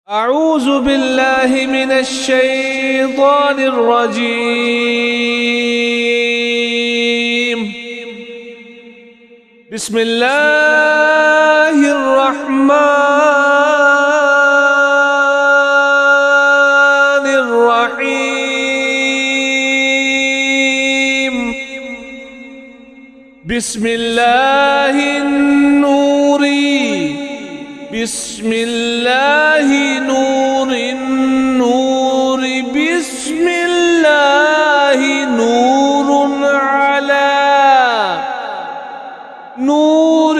أعوذ بالله من الشيطان الرجيم. بسم الله الرحمن الرحيم. بسم الله النوري، بسم الله نور النور، بسم الله نور على نور،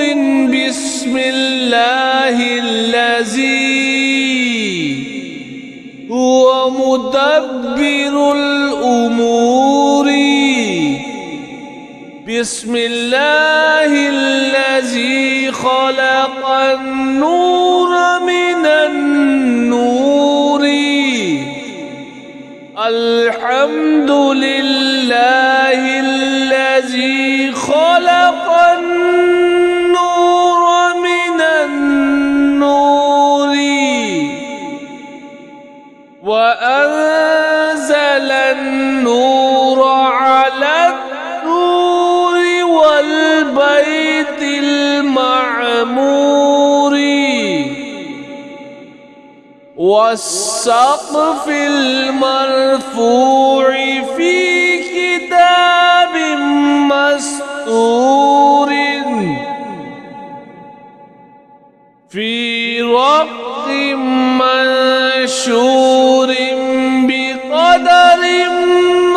بسم الله الذي هو مدبر الأمور، بسم الله الذي خلق النور من النور. الحمد لله الذي خلق النور من النور وأنزل النور على النور والبيت المعمور والسقف المرفوع في كتاب مسطور في رق منشور بقدر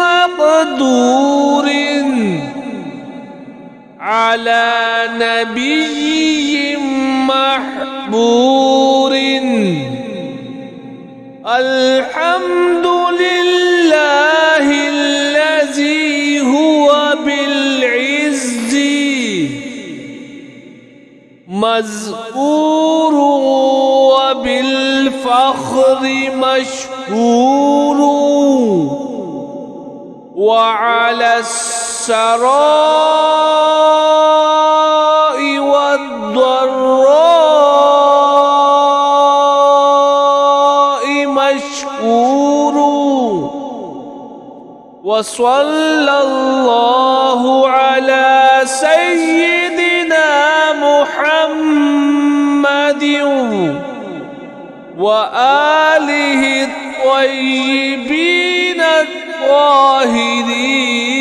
مقدور على نبي محبور. الحمد لله الذي هو بالعز مذكور وبالفخر مشهور وعلى السراء والضراء مشكور. وصلى الله على سيدنا محمد وآله الطيبين الطاهرين.